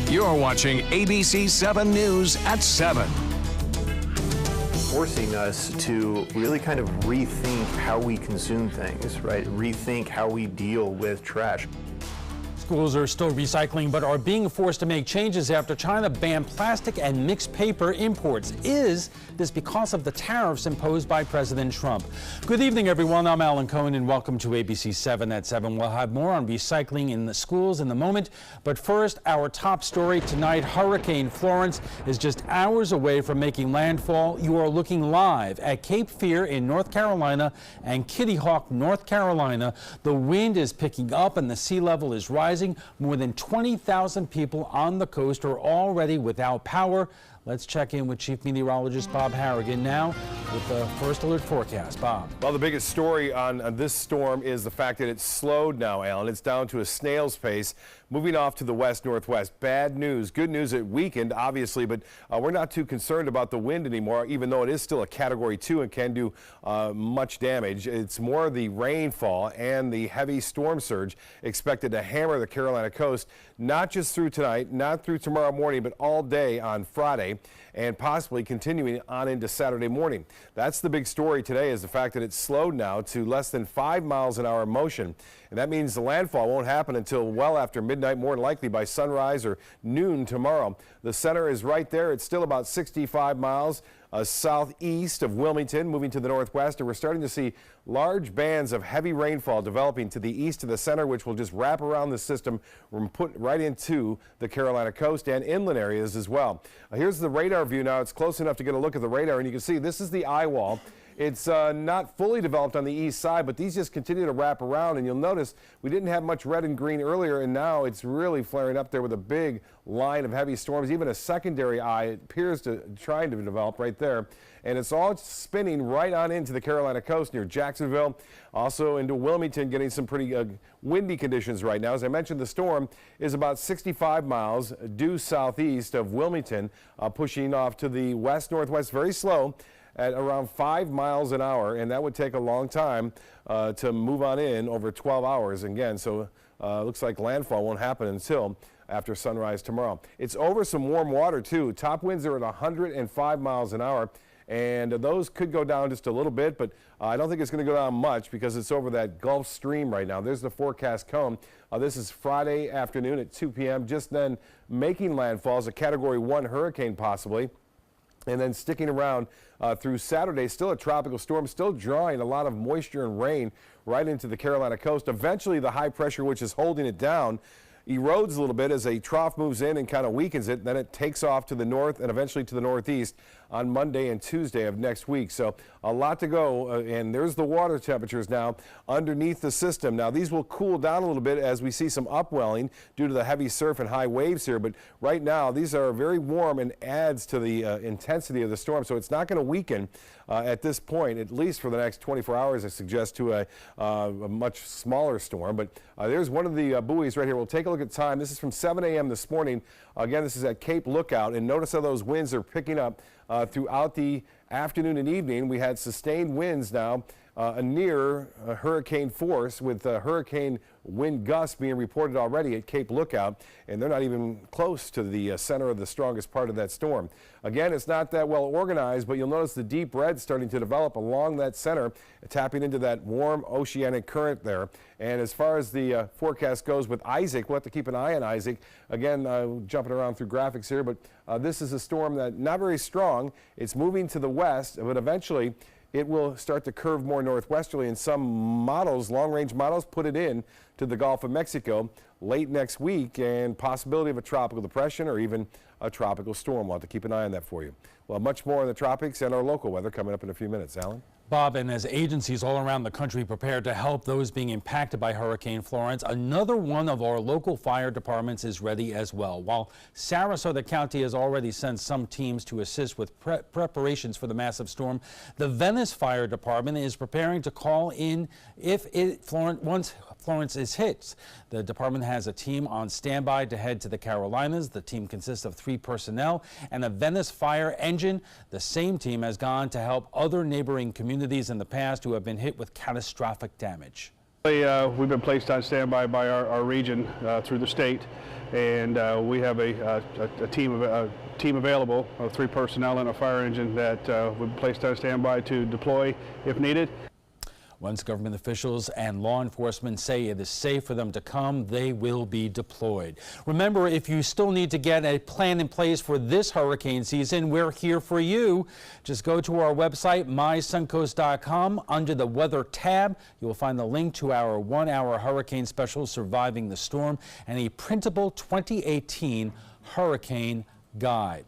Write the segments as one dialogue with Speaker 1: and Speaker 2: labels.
Speaker 1: You're watching ABC7 News at 7.
Speaker 2: Forcing us to really kind of rethink how we consume things, right? Rethink how we deal with trash.
Speaker 3: Schools are still recycling but are being forced to make changes after China banned plastic and mixed paper imports. Is this because of the tariffs imposed by President Trump? Good evening, everyone. I'm Alan Cohen, and welcome to ABC7 at 7. We'll have more on recycling in the schools in a moment. But first, our top story tonight, Hurricane Florence is just hours away from making landfall. You are looking live at Cape Fear in North Carolina and Kitty Hawk, North Carolina. The wind is picking up and the sea level is rising. More than 20,000 people on the coast are already without power. Let's check in with Chief Meteorologist Bob Harrigan now with the first alert forecast. Bob.
Speaker 4: Well, the biggest story on this storm is the fact that it's slowed now, Alan. It's down to a snail's pace, moving off to the west-northwest. Bad news. Good news, it weakened, obviously, but we're not too concerned about the wind anymore, even though it is still a Category 2 and can do much damage. It's more the rainfall and the heavy storm surge expected to hammer the Carolina coast, not just through tonight, not through tomorrow morning, but all day on Friday, and possibly continuing on into Saturday morning. That's the big story today, is the fact that it's slowed now to less than 5 miles an hour motion. And that means the landfall won't happen until well after midnight, more than likely by sunrise or noon tomorrow. The center is right there. It's still about 65 miles southeast of Wilmington, moving to the northwest, and we're starting to see large bands of heavy rainfall developing to the east of the center, which will just wrap around the system and put right into the Carolina coast and inland areas as well. Here's the radar view now. It's close enough to get a look at the radar, and you can see this is the eye wall. It's not fully developed on the east side, but these just continue to wrap around, and you'll notice we didn't have much red and green earlier, and now it's really flaring up there with a big line of heavy storms. Even a secondary eye appears to trying to develop right there, and it's all spinning right on into the Carolina coast near Jacksonville, also into Wilmington, getting some pretty windy conditions right now. As I mentioned, the storm is about 65 miles due southeast of Wilmington, pushing off to the west-northwest, very slow, at around 5 miles an hour, and that would take a long time to move on in, over 12 hours again. So looks like landfall won't happen until after sunrise tomorrow. It's over some warm water too. Top winds are at 105 miles an hour, and those could go down just a little bit, but I don't think it's going to go down much because it's over that Gulf Stream right now. There's the forecast cone. This is Friday afternoon at 2 p.m. Just then making landfall as a Category 1 hurricane possibly. And then sticking around through Saturday, still a tropical storm, still drawing a lot of moisture and rain right into the Carolina coast. Eventually, the high pressure, which is holding it down, erodes a little bit as a trough moves in and kind of weakens it. Then it takes off to the north and eventually to the northeast on Monday and Tuesday of next week. So a lot to go, and there's the water temperatures now underneath the system. Now these will cool down a little bit as we see some upwelling due to the heavy surf and high waves here, but right now these are very warm and adds to the intensity of the storm, so it's not going to weaken at this point, at least for the next 24 hours, I suggest, to a much smaller storm. But there's one of the buoys right here. We'll take a look at time. This is from 7 a.m. this morning. Again, this is at Cape Lookout, and notice how those winds are picking up throughout the afternoon and evening. We had sustained winds now near hurricane force, with hurricane wind gusts being reported already at Cape Lookout, and they're not even close to the center of the strongest part of that storm. Again, it's not that well organized, but you'll notice the deep red starting to develop along that center, tapping into that warm oceanic current there. And as far as the forecast goes with Isaac, we'll have to keep an eye on Isaac. Again, jumping around through graphics here, but this is a storm that not very strong. It's moving to the west, but eventually it will start to curve more northwesterly, and some models, long-range models, put it in to the Gulf of Mexico late next week, and possibility of a tropical depression or even a tropical storm. We'll have to keep an eye on that for you. We'll have much more in the tropics and our local weather coming up in a few minutes. Alan?
Speaker 3: Bob, and as agencies all around the country prepare to help those being impacted by Hurricane Florence, another one of our local fire departments is ready as well. While Sarasota County has already sent some teams to assist with preparations for the massive storm, the Venice Fire Department is preparing to call in once Florence is hit. The department has a team on standby to head to the Carolinas. The team consists of 3 personnel and a Venice fire engine. The same team has gone to help other neighboring communities in the past who have been hit with catastrophic damage.
Speaker 5: We've been placed on standby by our region through the state, and we have a team available, 3 personnel and a fire engine that we've been placed on standby to deploy if needed.
Speaker 3: Once government officials and law enforcement say it is safe for them to come, they will be deployed. Remember, if you still need to get a plan in place for this hurricane season, we're here for you. Just go to our website, mysuncoast.com. Under the Weather tab, you will find the link to our 1-hour hurricane special, Surviving the Storm, and a printable 2018 hurricane guide.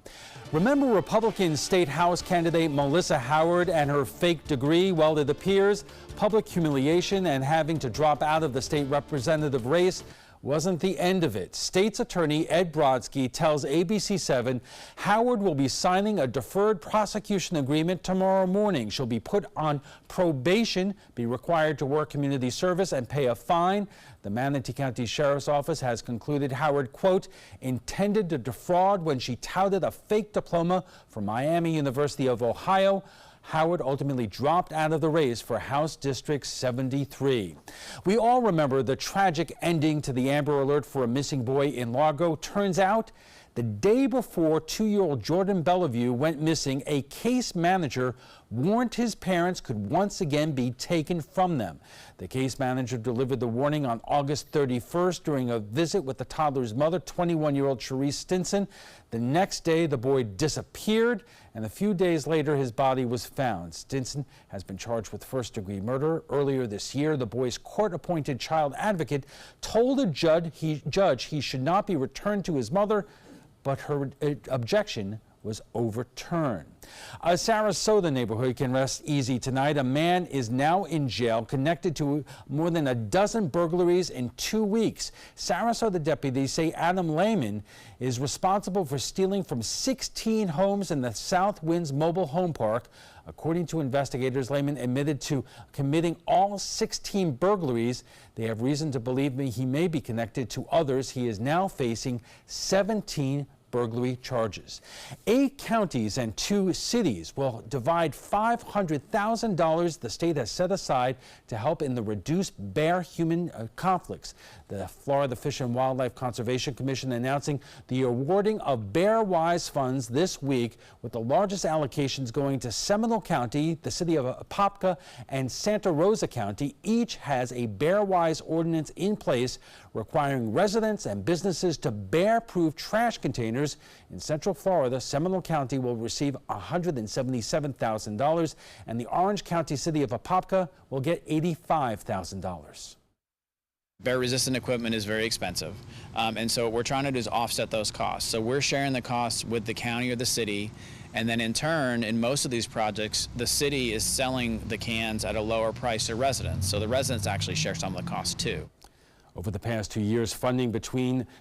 Speaker 3: Remember Republican State House candidate Melissa Howard and her fake degree? Well, it appears public humiliation and having to drop out of the state representative race wasn't the end of it. State's attorney Ed Brodsky tells ABC7 Howard will be signing a deferred prosecution agreement tomorrow morning. She'll be put on probation, be required to work community service, and pay a fine. The Manatee County Sheriff's Office has concluded Howard, quote, intended to defraud when she touted a fake diploma from Miami University of Ohio. Howard ultimately dropped out of the race for House District 73. We all remember the tragic ending to the Amber Alert for a missing boy in Largo. Turns out, the day before 2-year-old Jordan Bellevue went missing, a case manager warned his parents could once again be taken from them. The case manager delivered the warning on August 31st during a visit with the toddler's mother, 21-year-old Cherise Stinson. The next day, the boy disappeared, and a few days later, his body was found. Stinson has been charged with first-degree murder. Earlier this year, the boy's court-appointed child advocate told a judge he should not be returned to his mother, but her objection was overturned. A Sarasota neighborhood can rest easy tonight. A man is now in jail connected to more than a dozen burglaries in 2 weeks. Sarasota deputies say Adam Lehman is responsible for stealing from 16 homes in the South Winds Mobile Home Park. According to investigators, Lehman admitted to committing all 16 burglaries. They have reason to believe he may be connected to others. He is now facing 17 burglary charges. 8 counties and 2 cities will divide $500,000 the state has set aside to help in the reduced bear-human conflicts. The Florida Fish and Wildlife Conservation Commission announcing the awarding of Bear-Wise funds this week, with the largest allocations going to Seminole County, the city of Apopka, and Santa Rosa County. Each has a Bear-Wise ordinance in place requiring residents and businesses to bear-proof trash containers. In Central Florida, Seminole County will receive $177,000, and the Orange County city of Apopka will get $85,000.
Speaker 6: Bear-resistant equipment is very expensive, and so what we're trying to do is offset those costs. So we're sharing the costs with the county or the city, and then in turn, in most of these projects, the city is selling the cans at a lower price to residents. So the residents actually share some of the costs too.
Speaker 3: Over the past 2 years, funding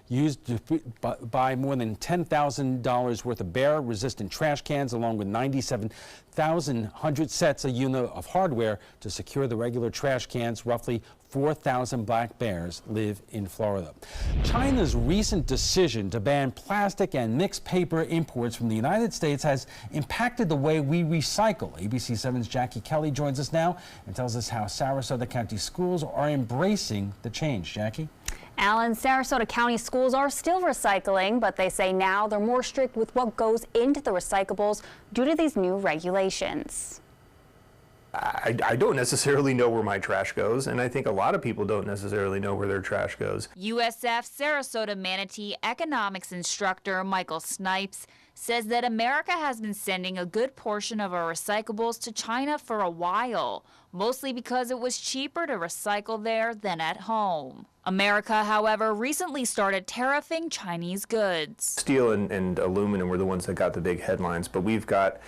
Speaker 3: used to buy more than $10,000 worth of bear-resistant trash cans, along with 97,100 sets of unit of hardware to secure the regular trash cans. Roughly 4,000 black bears live in Florida. China's recent decision to ban plastic and mixed paper imports from the United States has impacted the way we recycle. ABC7's Jackie Kelly joins us now and tells us how Sarasota County schools are embracing the change. Jackie?
Speaker 7: Alan, Sarasota County schools are still recycling, but they say now they're more strict with what goes into the recyclables due to these new regulations.
Speaker 2: I don't necessarily know where my trash goes, and I think a lot of people don't necessarily know where their trash goes.
Speaker 8: USF Sarasota Manatee economics instructor Michael Snipes says that America has been sending a good portion of our recyclables to China for a while, mostly because it was cheaper to recycle there than at home. America, however, recently started tariffing Chinese goods.
Speaker 2: Steel and aluminum were the ones that got the big headlines, but we've got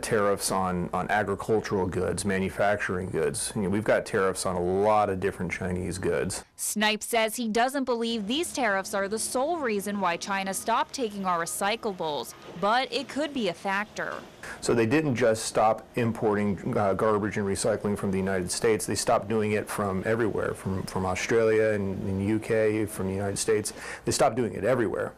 Speaker 2: tariffs on agricultural goods, manufacturing goods. We've got tariffs on a lot of different Chinese goods.
Speaker 8: Snipes says he doesn't believe these tariffs are the sole reason why China stopped taking our recyclables, but it could be a factor.
Speaker 2: So they didn't just stop importing garbage and recycling from the United States. They stopped doing it from everywhere, from Australia and the UK, from the United States. They stopped doing it everywhere.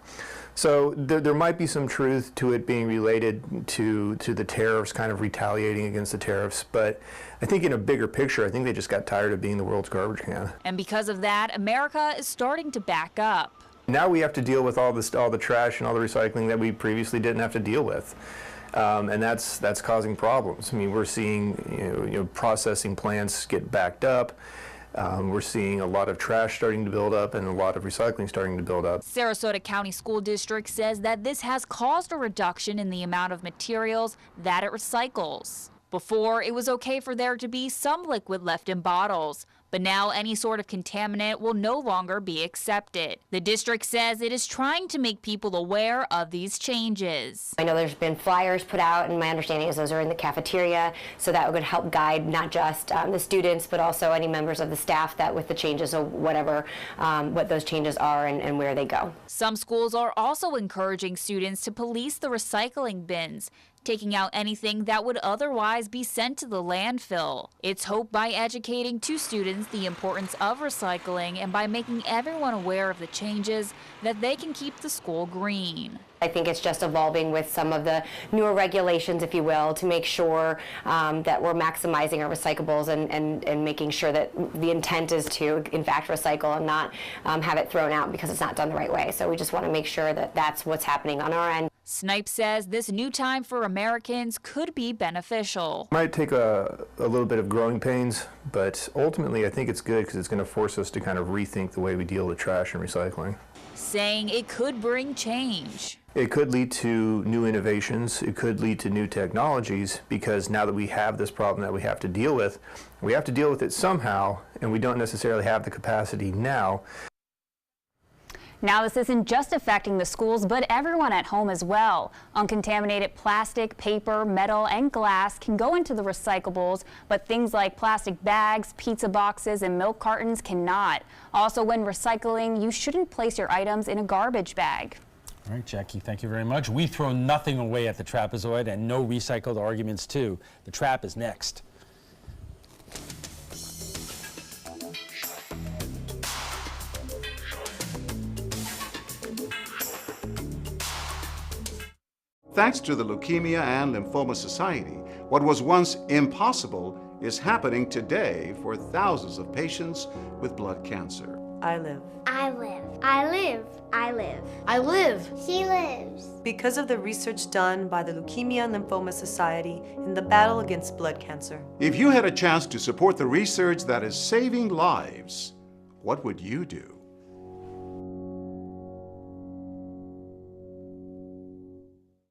Speaker 2: So there might be some truth to it being related to the tariffs, kind of retaliating against the tariffs, but I think in a bigger picture, I think they just got tired of being the world's garbage can.
Speaker 8: And because of that, America is starting to back up.
Speaker 2: Now we have to deal with all the trash and all the recycling that we previously didn't have to deal with. And that's causing problems. I mean, we're seeing you know processing plants get backed up. We're seeing a lot of trash starting to build up and a lot of recycling starting to build up.
Speaker 8: Sarasota County School District says that this has caused a reduction in the amount of materials that it recycles. Before, it was okay for there to be some liquid left in bottles, but now any sort of contaminant will no longer be accepted. The district says it is trying to make people aware of these changes.
Speaker 9: I know there's been flyers put out, and my understanding is those are in the cafeteria, so that would help guide not just the students, but also any members of the staff that with the changes of whatever, what those changes are and where they go.
Speaker 8: Some schools are also encouraging students to police the recycling bins, taking out anything that would otherwise be sent to the landfill. It's hoped by educating to students the importance of recycling and by making everyone aware of the changes that they can keep the school green.
Speaker 9: I think it's just evolving with some of the newer regulations, if you will, to make sure that we're maximizing our recyclables and making sure that the intent is to, in fact, recycle and not have it thrown out because it's not done the right way. So we just want to make sure that that's what's happening on our end.
Speaker 8: Snipes says this new time for Americans could be beneficial.
Speaker 2: It might take a little bit of growing pains, but ultimately I think it's good because it's going to force us to kind of rethink the way we deal with trash and recycling.
Speaker 8: Saying it could bring change.
Speaker 2: It could lead to new innovations. It could lead to new technologies because now that we have this problem that we have to deal with it somehow, and we don't necessarily have the capacity now.
Speaker 7: Now, this isn't just affecting the schools, but everyone at home as well. Uncontaminated plastic, paper, metal, and glass can go into the recyclables, but things like plastic bags, pizza boxes, and milk cartons cannot. Also, when recycling, you shouldn't place your items in a garbage bag.
Speaker 3: All right, Jackie, thank you very much. We throw nothing away at the Trapezoid and no recycled arguments, too. The Trap is next.
Speaker 10: Thanks to the Leukemia and Lymphoma Society, what was once impossible is happening today for thousands of patients with blood cancer.
Speaker 11: I live.
Speaker 12: I live. I live. I live.
Speaker 11: I live.
Speaker 12: She lives.
Speaker 11: Because of the research done by the Leukemia and Lymphoma Society in the battle against blood cancer.
Speaker 10: If you had a chance to support the research that is saving lives, what would you do?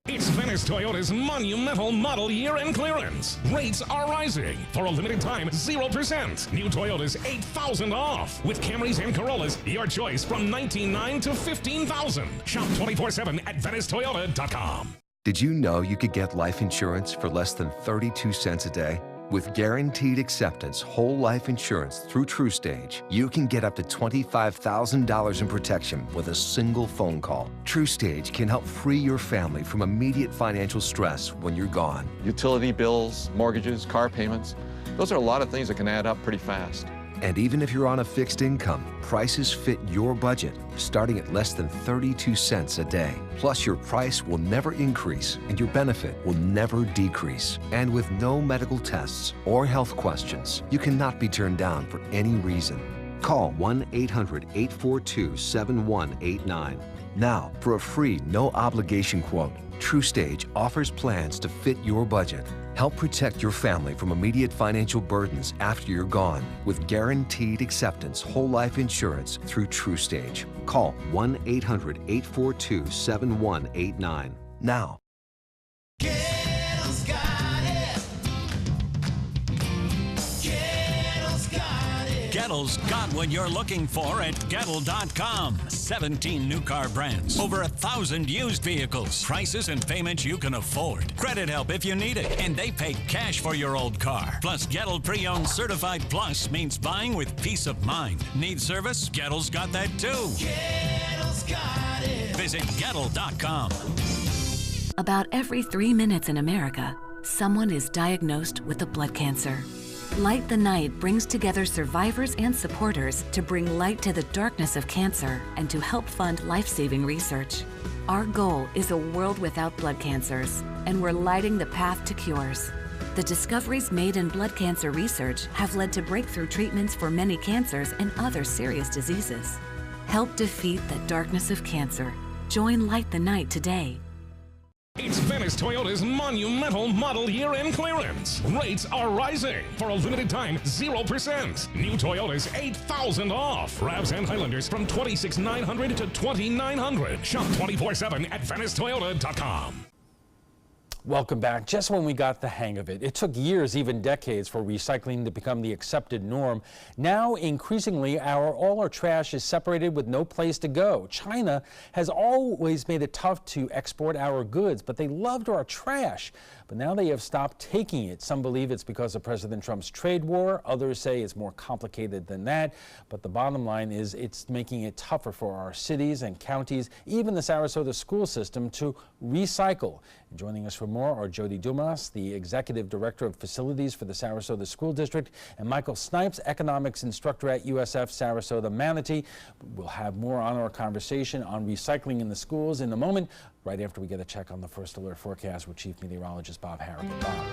Speaker 13: It's Venice Toyota's monumental model year-end clearance. Rates are rising. For a limited time, 0%. New Toyotas, $8,000 off. With Camrys and Corollas, your choice from $19,900 to $15,000. Shop 24/7 at VeniceToyota.com.
Speaker 14: Did you know you could get life insurance for less than 32 cents a day? With guaranteed acceptance whole life insurance through TrueStage, you can get up to $25,000 in protection with a single phone call. TrueStage can help free your family from immediate financial stress when you're gone.
Speaker 15: Utility bills, mortgages, car payments, those are a lot of things that can add up pretty fast.
Speaker 14: And even if you're on a fixed income, prices fit your budget, starting at less than 32 cents a day. Plus, your price will never increase and your benefit will never decrease. And with no medical tests or health questions, you cannot be turned down for any reason. Call 1-800-842-7189. Now, for a free, no-obligation quote, TrueStage offers plans to fit your budget. Help protect your family from immediate financial burdens after you're gone with guaranteed acceptance whole life insurance through TrueStage. Call 1-800-842-7189 now.
Speaker 16: Gettle's got what you're looking for at Gettle.com. 17 new car brands, over 1,000 used vehicles, prices and payments you can afford. Credit help if you need it, and they pay cash for your old car. Plus, Gettle Pre-Owned Certified Plus means buying with peace of mind. Need service? Gettle's got that too. Gettle's got it. Visit Gettle.com.
Speaker 17: About every 3 minutes in America, someone is diagnosed with a blood cancer. Light the Night brings together survivors and supporters to bring light to the darkness of cancer and to help fund life-saving research. Our goal is a world without blood cancers, and we're lighting the path to cures. The discoveries made in blood cancer research have led to breakthrough treatments for many cancers and other serious diseases. Help defeat the darkness of cancer. Join Light the Night today.
Speaker 13: It's Venice Toyota's monumental model year-end clearance. Rates are rising. For a limited time, 0%. New Toyotas, $8,000 off. RAVs and Highlanders from $26,900 to $2,900. Shop 24/7 at VeniceToyota.com.
Speaker 3: Welcome back. Just when we got the hang of it, it took years, even decades, for recycling to become the accepted norm. Now, increasingly, all our trash is separated with no place to go. China has always made it tough to export our goods, but they loved our trash. But now they have stopped taking it. Some believe it's because of President Trump's trade war. Others say it's more complicated than that. But the bottom line is it's making it tougher for our cities and counties, even the Sarasota school system, to recycle. And joining us for more are Jody Dumas, the Executive Director of Facilities for the Sarasota School District, and Michael Snipes, Economics Instructor at USF Sarasota Manatee. We'll have more on our conversation on recycling in the schools in a moment, right after we get a check on the first alert forecast with Chief Meteorologist Bob Harrigan. Bob.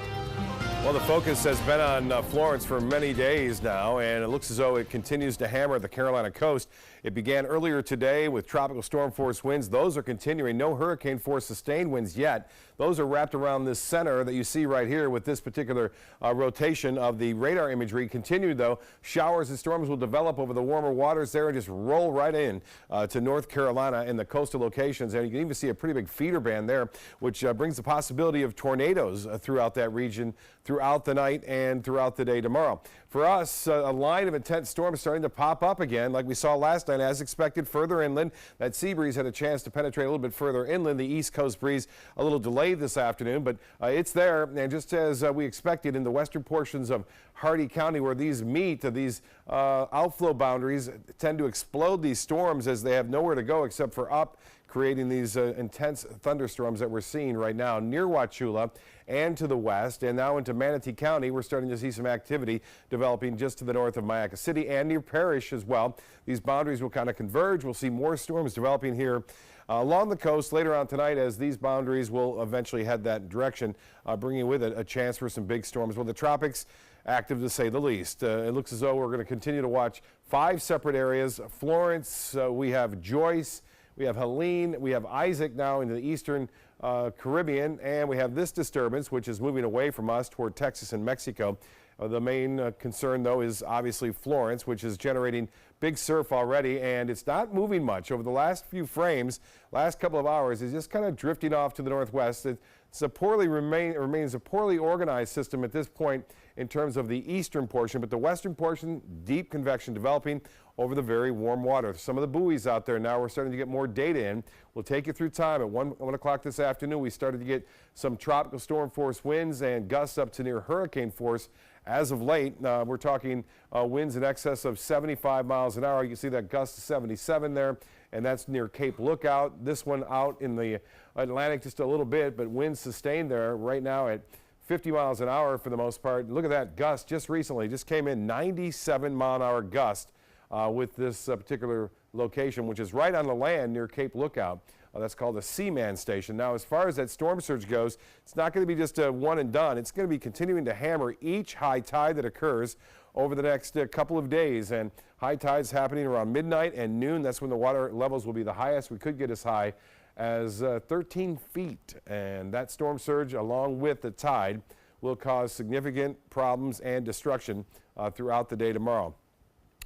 Speaker 4: Well, the focus has been on Florence for many days now, and it looks as though it continues to hammer the Carolina coast. It began earlier today with tropical storm force winds. Those are continuing. No hurricane force sustained winds yet. Those are wrapped around this center that you see right here with this particular rotation of the radar imagery. Continued, though, showers and storms will develop over the warmer waters there and just roll right in to North Carolina in the coastal locations. And you can even see a pretty big feeder band there, which brings the possibility of tornadoes throughout that region throughout the night and throughout the day tomorrow. For us, a line of intense storms starting to pop up again, like we saw last night, as expected, further inland. That sea breeze had a chance to penetrate a little bit further inland. The east coast breeze a little delayed this afternoon, but it's there. And just as we expected in the western portions of Hardee County, where these meet, these outflow boundaries tend to explode these storms as they have nowhere to go except for up, creating these intense thunderstorms that we're seeing right now near Wauchula and to the west, and now into Manatee County. We're starting to see some activity developing just to the north of Mayaca City and near Parrish as well. These boundaries will kind of converge. We'll see more storms developing here along the coast later on tonight as these boundaries will eventually head that direction, bringing with it a chance for some big storms. Well, the tropics active to say the least. It looks as though we're going to continue to watch 5 separate areas. Florence, we have Joyce, we have Helene, we have Isaac now into the eastern Caribbean, and we have this disturbance, which is moving away from us toward Texas and Mexico. The main concern, though, is obviously Florence, which is generating big surf already, and it's not moving much. Over the last few frames, last couple of hours, it's just kind of drifting off to the northwest. It's a remains a poorly organized system at this point in terms of the eastern portion, but the western portion, deep convection developing over the very warm water. Some of the buoys out there now, we're starting to get more data in. We'll take you through time. At 1 o'clock this afternoon, we started to get some tropical storm force winds and gusts up to near hurricane force. As of late, we're talking winds in excess of 75 miles an hour. You can see that gust to 77 there, and that's near Cape Lookout. This one out in the Atlantic just a little bit, but winds sustained there right now at 50 miles an hour for the most part. Look at that gust just recently, just came in 97 mile an hour gust with this particular location, which is right on the land near Cape Lookout. That's called a Seaman Station. Now, as far as that storm surge goes, it's not going to be just a one and done. It's going to be continuing to hammer each high tide that occurs over the next couple of days. And high tides happening around midnight and noon. That's when the water levels will be the highest. We could get as high as 13 feet. And that storm surge, along with the tide, will cause significant problems and destruction throughout the day tomorrow.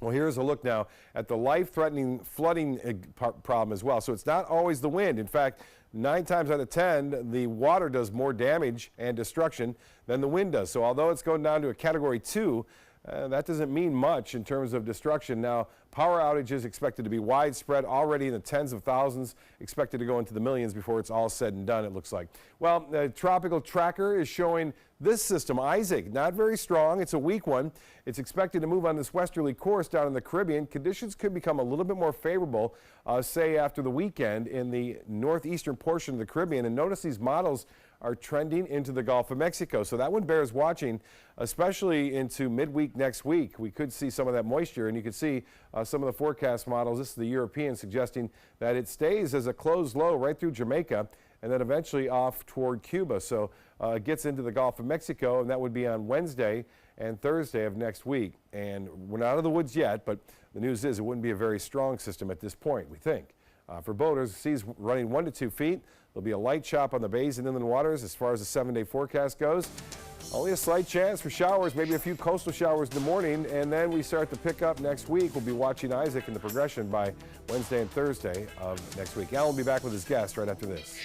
Speaker 4: Well, here's a look now at the life-threatening flooding problem as well. So it's not always the wind. In fact, 9 times out of 10, the water does more damage and destruction than the wind does. So although it's going down to a Category 2, that doesn't mean much in terms of destruction. Now, Power outages expected to be widespread, already in the tens of thousands, expected to go into the millions before it's all said and done, it looks like. Well, the tropical tracker is showing this system, Isaac, not very strong. It's a weak one. It's expected to move on this westerly course down in the Caribbean. Conditions could become a little bit more favorable, say after the weekend in the northeastern portion of the Caribbean. And notice these models are trending into the Gulf of Mexico. So that one bears watching, especially into midweek next week. We could see some of that moisture, and you can see some of the forecast models. This is the European suggesting that it stays as a closed low right through Jamaica and then eventually off toward Cuba. So it gets into the Gulf of Mexico, and that would be on Wednesday and Thursday of next week. And we're not out of the woods yet, but the news is it wouldn't be a very strong system at this point, we think. For boaters, the sea's running 1 to 2 feet. There'll be a light chop on the bays and inland waters as far as the 7-day forecast goes. Only a slight chance for showers, maybe a few coastal showers in the morning, and then we start to pick up next week. We'll be watching Isaac in the progression by Wednesday and Thursday of next week. Alan will be back with his guest right after this.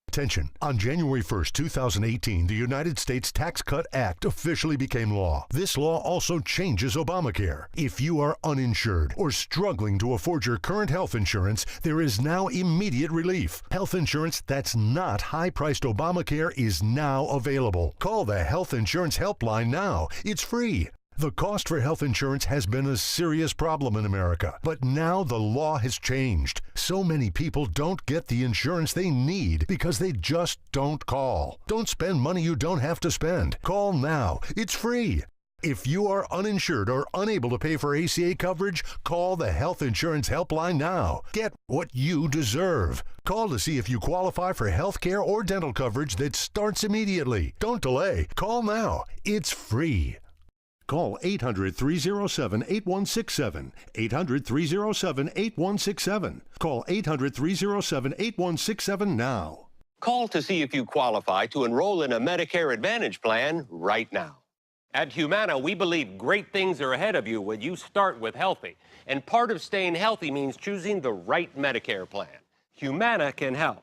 Speaker 18: Attention. On January 1st, 2018, the United States Tax Cut Act officially became law. This law also changes Obamacare. If you are uninsured or struggling to afford your current health insurance, there is now immediate relief. Health insurance that's not high-priced Obamacare is now available. Call the Health Insurance Helpline now. It's free. The cost for health insurance has been a serious problem in America, but now the law has changed. So many people don't get the insurance they need because they just don't call. Don't spend money you don't have to spend. Call now. It's free. If you are uninsured or unable to pay for ACA coverage, call the Health Insurance Helpline now. Get what you deserve. Call to see if you qualify for health care or dental coverage that starts immediately. Don't delay. Call now. It's free. Call 800-307-8167, 800-307-8167. Call 800-307-8167 now.
Speaker 19: Call to see if you qualify to enroll in a Medicare Advantage plan right now. At Humana, we believe great things are ahead of you when you start with healthy. And part of staying healthy means choosing the right Medicare plan. Humana can help.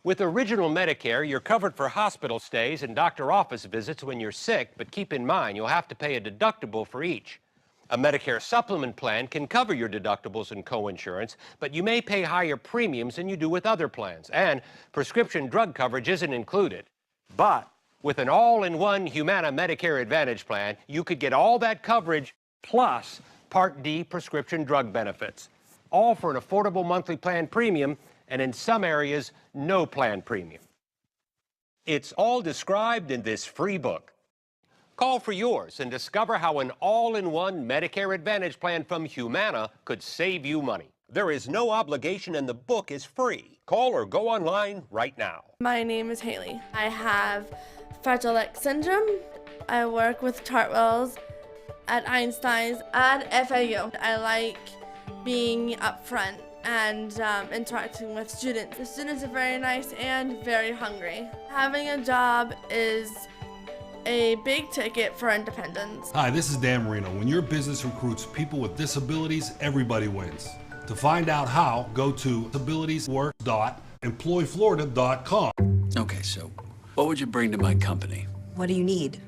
Speaker 19: With Original Medicare, you're covered for hospital stays and doctor office visits when you're sick, but keep in mind you'll have to pay a deductible for each. A Medicare supplement plan can cover your deductibles and coinsurance, but you may pay higher premiums than you do with other plans, and prescription drug coverage isn't included. But with an all-in-one Humana Medicare Advantage plan, you could get all that coverage plus Part D prescription drug benefits, all for an affordable monthly plan premium, and in some areas, no plan premium. It's all described in this free book. Call for yours and discover how an all-in-one Medicare Advantage plan from Humana could save you money. There is no obligation and the book is free. Call or go online right now.
Speaker 20: My name is Haley. I have Fragile X syndrome. I work with Chartwells at Einstein's and FAU. I like being up front and interacting with students. The students are very nice and very hungry. Having a job is a big ticket for independence.
Speaker 21: Hi, this is Dan Marino. When your business recruits people with disabilities, everybody wins. To find out how, go to abilitieswork.employflorida.com.
Speaker 22: Okay, so what would you bring to my company?
Speaker 23: What do you need?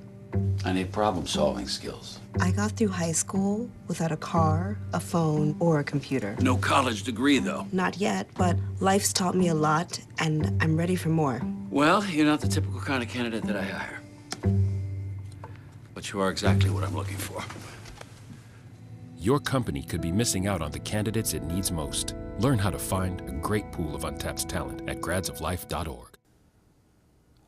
Speaker 22: I need problem-solving skills.
Speaker 23: I got through high school without a car, a phone, or a computer.
Speaker 22: No college degree, though.
Speaker 23: Not yet, but life's taught me a lot, and I'm ready for more.
Speaker 22: Well, you're not the typical kind of candidate that I hire. But you are exactly what I'm looking for.
Speaker 24: Your company could be missing out on the candidates it needs most. Learn how to find a great pool of untapped talent at gradsoflife.org.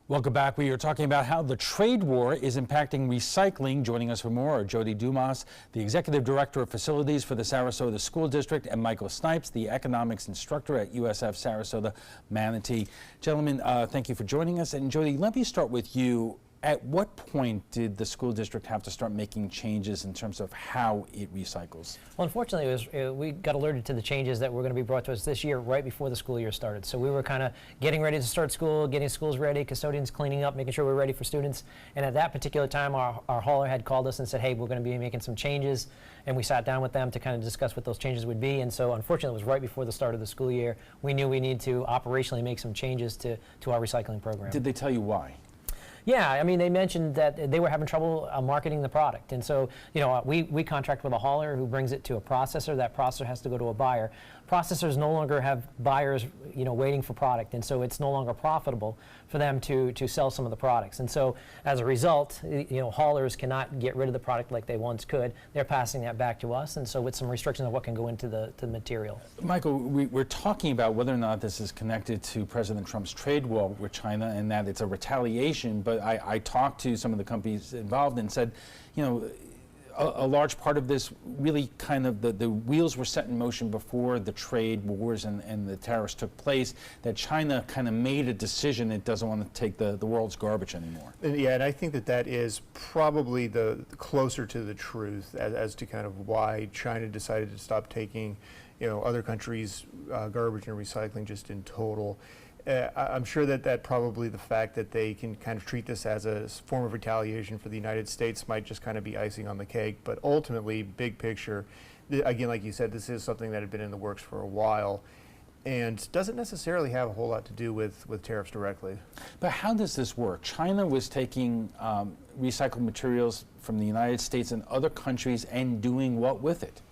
Speaker 3: Welcome back. We are talking about how the trade war is impacting recycling. Joining us for more are Jody Dumas, the Executive Director of Facilities for the Sarasota School District, and Michael Snipes, the Economics Instructor at USF Sarasota Manatee. Gentlemen, thank you for joining us. And Jody, let me start with you. At what point did the school district have to start making changes in terms of how it recycles?
Speaker 25: Well, unfortunately, we got alerted to the changes that were going to be brought to us this year right before the school year started. So we were kind of getting ready to start school, getting schools ready, custodians cleaning up, making sure we're ready for students. And at that particular time, our hauler had called us and said, hey, we're going to be making some changes. And we sat down with them to kind of discuss what those changes would be. And so unfortunately, it was right before the start of the school year. We knew we needed to operationally make some changes to our recycling program.
Speaker 3: Did they tell you why?
Speaker 25: Yeah, I mean, they mentioned that they were having trouble marketing the product. And so, you know, we contract with a hauler who brings it to a processor. That processor has to go to a buyer. Processors no longer have buyers, you know, waiting for product. And so it's no longer profitable for them to sell some of the products. And so as a result, you know, haulers cannot get rid of the product like they once could. They're passing that back to us. And so with some restrictions on what can go into the material.
Speaker 3: Michael, we're talking about whether or not this is connected to President Trump's trade war with China and that it's a retaliation. But I talked to some of the companies involved and said, you know, a large part of this really kind of the wheels were set in motion before the trade wars and the tariffs took place, that China kind of made a decision it doesn't want to take the world's garbage anymore.
Speaker 2: Yeah, and I think that is probably the closer to the truth as to kind of why China decided to stop taking, you know, other countries' garbage and recycling just in total. I'm sure that probably the fact that they can kind of treat this as a form of retaliation for the United States might just kind of be icing on the cake. But ultimately, big picture, again, like you said, this is something that had been in the works for a while and doesn't necessarily have a whole lot to do with tariffs directly.
Speaker 3: But how does this work? China was taking recycled materials from the United States and other countries and doing what with it?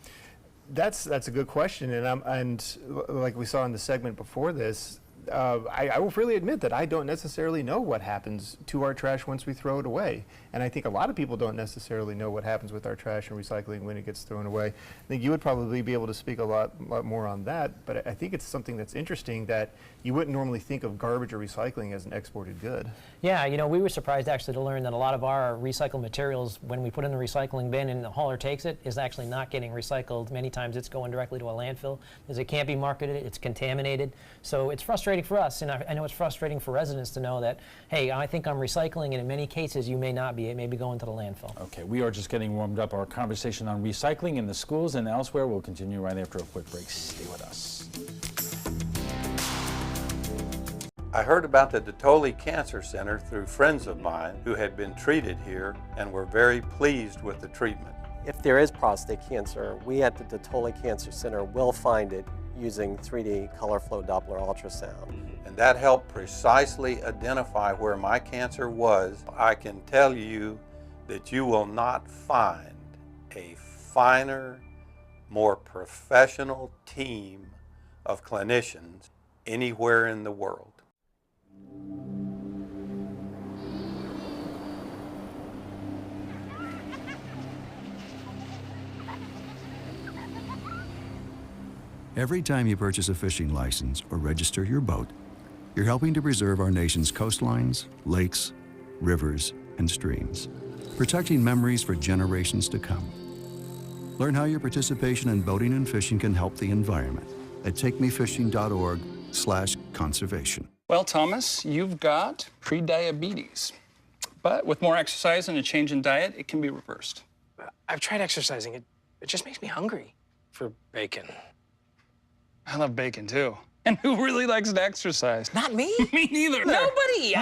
Speaker 2: That's a good question, and like we saw in the segment before this, I will freely admit that I don't necessarily know what happens to our trash once we throw it away. And I think a lot of people don't necessarily know what happens with our trash and recycling when it gets thrown away. I think you would probably be able to speak a lot more on that, but I think it's something that's interesting that you wouldn't normally think of garbage or recycling as an exported good.
Speaker 25: Yeah, you know, we were surprised actually to learn that a lot of our recycled materials, when we put in the recycling bin and the hauler takes it, is actually not getting recycled. Many times it's going directly to a landfill because it can't be marketed, it's contaminated. So it's frustrating for us, and I know it's frustrating for residents to know that, hey, I think I'm recycling, and in many cases you may not be. It may be going to the landfill.
Speaker 3: Okay, we are just getting warmed up. Our conversation on recycling in the schools and elsewhere will continue right after a quick break. Stay with us.
Speaker 1: I heard about the Dotoli Cancer Center through friends of mine who had been treated here and were very pleased with the treatment.
Speaker 5: If there is prostate cancer, we at the Dotoli Cancer Center will find it using 3D color flow Doppler ultrasound.
Speaker 1: And that helped precisely identify where my cancer was. I can tell you that you will not find a finer, more professional team of clinicians anywhere in the world.
Speaker 6: Every time you purchase a fishing license or register your boat, you're helping to preserve our nation's coastlines, lakes, rivers, and streams, protecting memories for generations to come. Learn how your participation in boating and fishing can help the environment at takemefishing.org/conservation.
Speaker 8: Well, Thomas, you've got prediabetes. But with more exercise and a change in diet, it can be reversed.
Speaker 9: I've tried exercising. It just makes me hungry for bacon.
Speaker 8: I love bacon, too. And who really likes to exercise?
Speaker 9: Not me.
Speaker 8: Me neither.
Speaker 9: Nobody.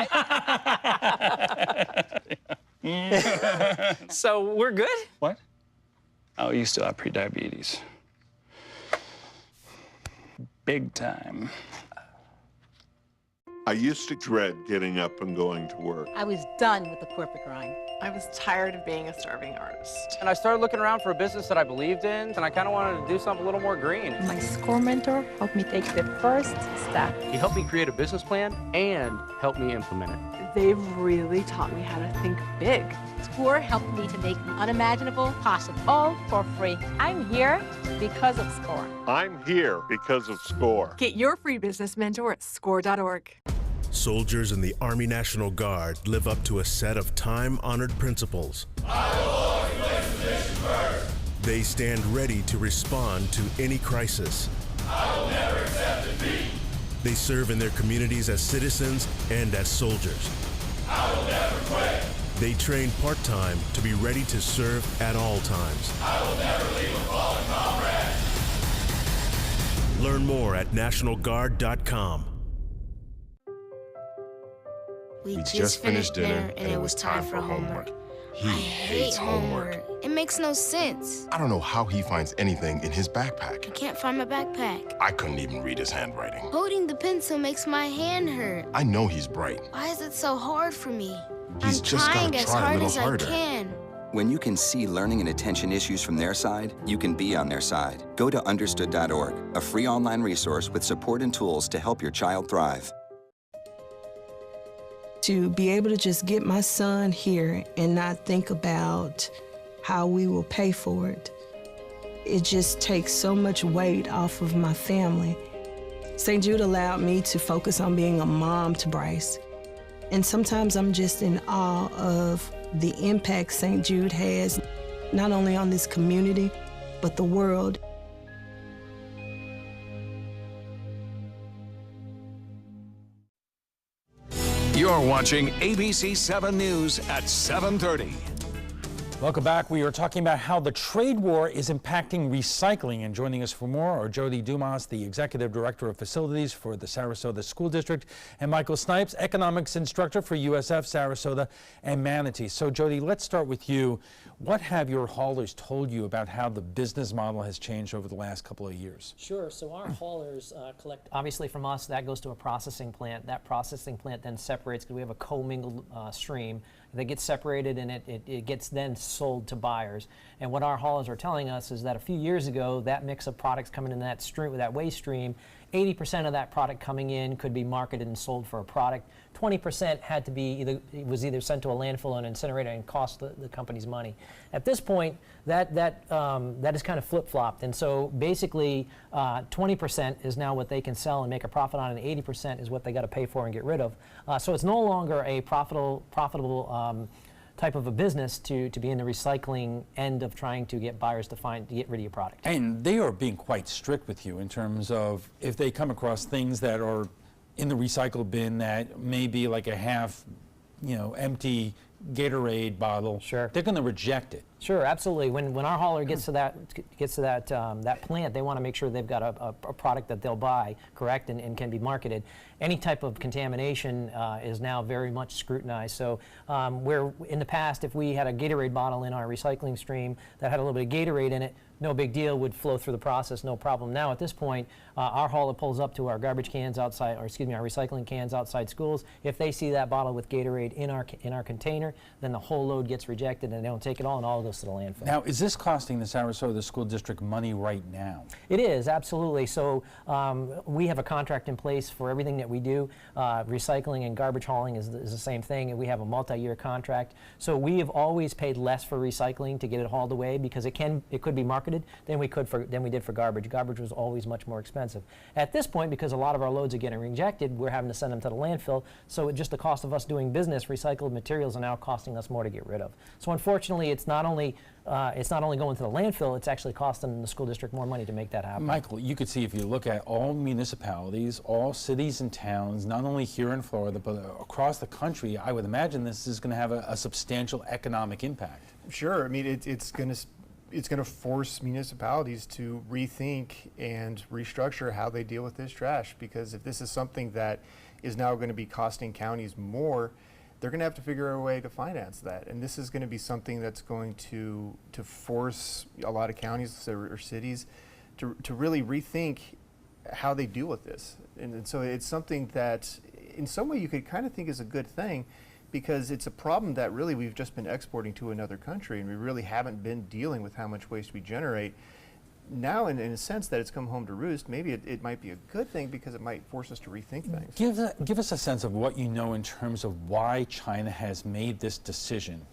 Speaker 9: So we're good?
Speaker 8: What? Oh, you still have prediabetes. Big time.
Speaker 26: I used to dread getting up and going to work.
Speaker 27: I was done with the corporate grind.
Speaker 28: I was tired of being a starving artist.
Speaker 29: And I started looking around for a business that I believed in, and I kind of wanted to do something a little more green.
Speaker 27: My SCORE mentor helped me take the first step.
Speaker 29: He helped me create a business plan and helped me implement it.
Speaker 28: They've really taught me how to think big.
Speaker 27: SCORE helped me to make the unimaginable possible, all for free. I'm here because of SCORE.
Speaker 26: I'm here because of SCORE.
Speaker 28: Get your free business mentor at SCORE.org.
Speaker 30: Soldiers in the Army National Guard live up to a set of time-honored principles.
Speaker 31: I will always place the mission first.
Speaker 30: They stand ready to respond to any crisis.
Speaker 31: I will never accept defeat.
Speaker 30: They serve in their communities as citizens and as soldiers.
Speaker 31: I will never quit.
Speaker 30: They train part-time to be ready to serve at all times.
Speaker 31: I will never leave a fallen comrade.
Speaker 30: Learn more at NationalGuard.com.
Speaker 12: We just finished dinner and it was time for homework.
Speaker 32: He hates homework.
Speaker 12: It makes no sense.
Speaker 32: I don't know how he finds anything in his
Speaker 12: I
Speaker 32: backpack.
Speaker 12: can't find my backpack.
Speaker 32: I couldn't even read his handwriting.
Speaker 12: Holding the pencil makes my hand hurt.
Speaker 32: I know he's bright.
Speaker 12: Why is it so hard for me?
Speaker 32: He's just
Speaker 12: trying
Speaker 32: gotta
Speaker 12: as
Speaker 32: try a
Speaker 12: hard
Speaker 32: little
Speaker 12: as
Speaker 32: harder.
Speaker 12: I can.
Speaker 4: When you can see learning and attention issues from their side, you can be on their side. Go to understood.org, a free online resource with support and tools to help your child thrive.
Speaker 23: To be able to just get my son here and not think about how we will pay for it, it just takes so much weight off of my family. St. Jude allowed me to focus on being a mom to Bryce. And sometimes I'm just in awe of the impact St. Jude has, not only on this community, but the world.
Speaker 7: You're watching ABC7 News at 7:30.
Speaker 3: Welcome back. We are talking about how the trade war is impacting recycling. And joining us for more are Jody Dumas, the Executive Director of Facilities for the Sarasota School District, and Michael Snipes, Economics Instructor for USF, Sarasota, and Manatee. So Jody, let's start with you. What have your haulers told you about how the business model has changed over the last couple of years?
Speaker 25: Sure. So our haulers collect, obviously from us, that goes to a processing plant. That processing plant then separates, because we have a commingled stream that gets separated, and it gets then sold to buyers. And what our haulers are telling us is that a few years ago, that mix of products coming in that stream, with that waste stream, 80% of that product coming in could be marketed and sold for a product. 20% had to be either sent to a landfill or an incinerator and cost the company's money. At this point, that is kind of flip-flopped, and so basically 20% is now what they can sell and make a profit on, and 80% is what they got to pay for and get rid of. So it's no longer a profitable type of a business to be in the recycling end of trying to get buyers to get rid of your product.
Speaker 3: And they are being quite strict with you in terms of if they come across things that are in the recycle bin that may be like a half, empty Gatorade bottle. Sure. They're going to reject it.
Speaker 25: Sure, absolutely. When our hauler gets to that plant, they want to make sure they've got a product that they'll buy, correct, and can be marketed. Any type of contamination is now very much scrutinized. So where in the past, if we had a Gatorade bottle in our recycling stream that had a little bit of Gatorade in it, no big deal, would flow through the process, no problem. Now at this point, our hauler pulls up to our garbage cans outside, or excuse me, our recycling cans outside schools. If they see that bottle with Gatorade in our container, then the whole load gets rejected, and they don't take it all, and all goes to the landfill.
Speaker 3: Now, is this costing the Sarasota School District money right now?
Speaker 25: It is, absolutely. So we have a contract in place for everything that we do. Recycling and garbage hauling is the same thing, and we have a multi-year contract. So we have always paid less for recycling to get it hauled away, because it could be marketed than we did for garbage. Garbage was always much more expensive. At this point, because a lot of our loads are getting rejected, we're having to send them to the landfill. So just the cost of us doing business, recycled materials are now costing us more to get rid of. So unfortunately, it's not only going to the landfill, it's actually costing the school district more money to make that happen.
Speaker 3: Michael, you could see if you look at all municipalities, all cities and towns, not only here in Florida, but across the country, I would imagine this is going to have a substantial economic impact.
Speaker 2: Sure. I mean, it's going to force municipalities to rethink and restructure how they deal with this trash, because if this is something that is now going to be costing counties more, they're going to have to figure out a way to finance that. And this is going to be something that's going to force a lot of counties or cities to really rethink how they deal with this. And so it's something that in some way you could kind of think is a good thing, because it's a problem that really we've just been exporting to another country, and we really haven't been dealing with how much waste we generate. Now, in a sense that it's come home to roost, maybe it might be a good thing, because it might force us to rethink things.
Speaker 3: Give us a sense of what you know in terms of why China has made this decision.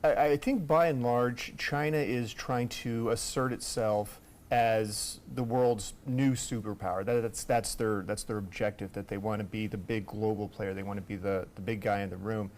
Speaker 2: I think by and large, China is trying to assert itself as the world's new superpower. That's their objective, that they want to be the big global player. They want to be the big guy in the room.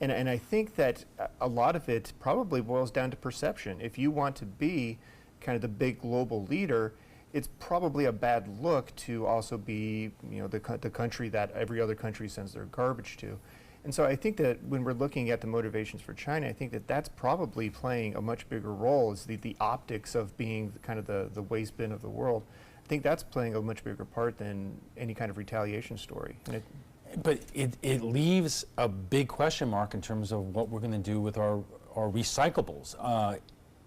Speaker 2: And I think that a lot of it probably boils down to perception. If you want to be kind of the big global leader, it's probably a bad look to also be, the country that every other country sends their garbage to. And so I think that when we're looking at the motivations for China, I think that that's probably playing a much bigger role, is the optics of being kind of the waste bin of the world. I think that's playing a much bigger part than any kind of retaliation story.
Speaker 3: But it leaves a big question mark in terms of what we're going to do with our recyclables.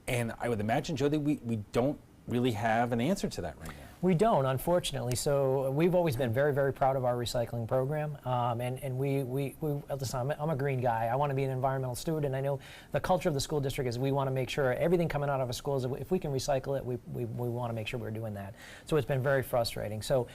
Speaker 3: And I would imagine, Jody, we don't really have an answer to that right now.
Speaker 25: We don't, unfortunately. So we've always been very, very proud of our recycling program. And we listen, I'm a green guy. I want to be an environmental steward, and I know the culture of the school district is we want to make sure everything coming out of a school is, if we can recycle it, we want to make sure we're doing that. So it's been very frustrating. So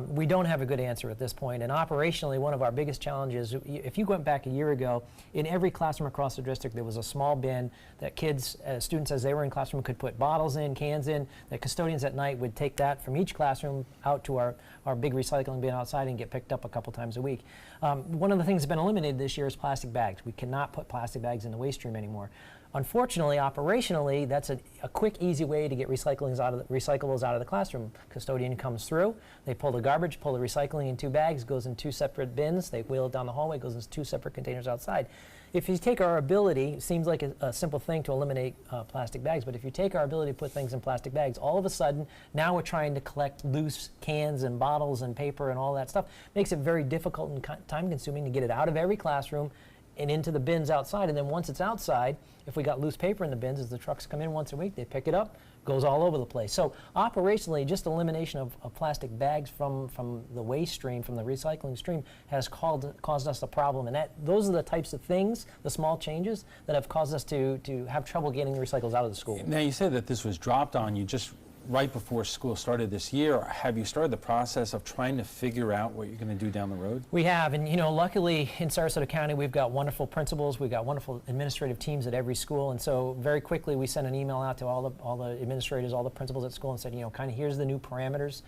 Speaker 25: we don't have a good answer at this point. And operationally, one of our biggest challenges, if you went back a year ago, in every classroom across the district, there was a small bin that kids, students, as they were in classroom, could put bottles in, cans in. The custodians at night would take that from each classroom out to our big recycling bin outside and get picked up a couple times a week. One of the things that's been eliminated this year is plastic bags. We cannot put plastic bags in the waste stream anymore. Unfortunately, operationally, that's a quick, easy way to get recyclables out of the classroom. Custodian comes through, they pull the garbage, pull the recycling in 2 bags, goes in 2 separate bins, they wheel it down the hallway, goes in 2 separate containers outside. If you take our ability, it seems like a simple thing to eliminate plastic bags, but if you take our ability to put things in plastic bags, all of a sudden, now we're trying to collect loose cans and bottles and paper and all that stuff. Makes it very difficult and time-consuming to get it out of every classroom and into the bins outside. And then once it's outside, if we got loose paper in the bins, as the trucks come in once a week, they pick it up, goes all over the place. So operationally, just elimination of plastic bags from the waste stream, from the recycling stream, has caused us a problem. And those are the types of things, the small changes, that have caused us to have trouble getting the recyclables out of the school.
Speaker 3: Now, you said that this was dropped on you just right before school started this year. Have you started the process of trying to figure out what you're going to do down the road?
Speaker 25: We have, and luckily in Sarasota County we've got wonderful principals, we've got wonderful administrative teams at every school, and so very quickly we sent an email out to all the administrators, all the principals at school, and said, kind of here's the new parameters.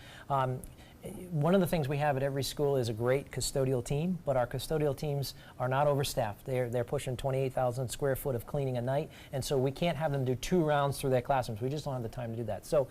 Speaker 25: One of the things we have at every school is a great custodial team, but our custodial teams are not overstaffed. They're pushing 28,000 square foot of cleaning a night, and so we can't have them do 2 rounds through their classrooms. We just don't have the time to do that. So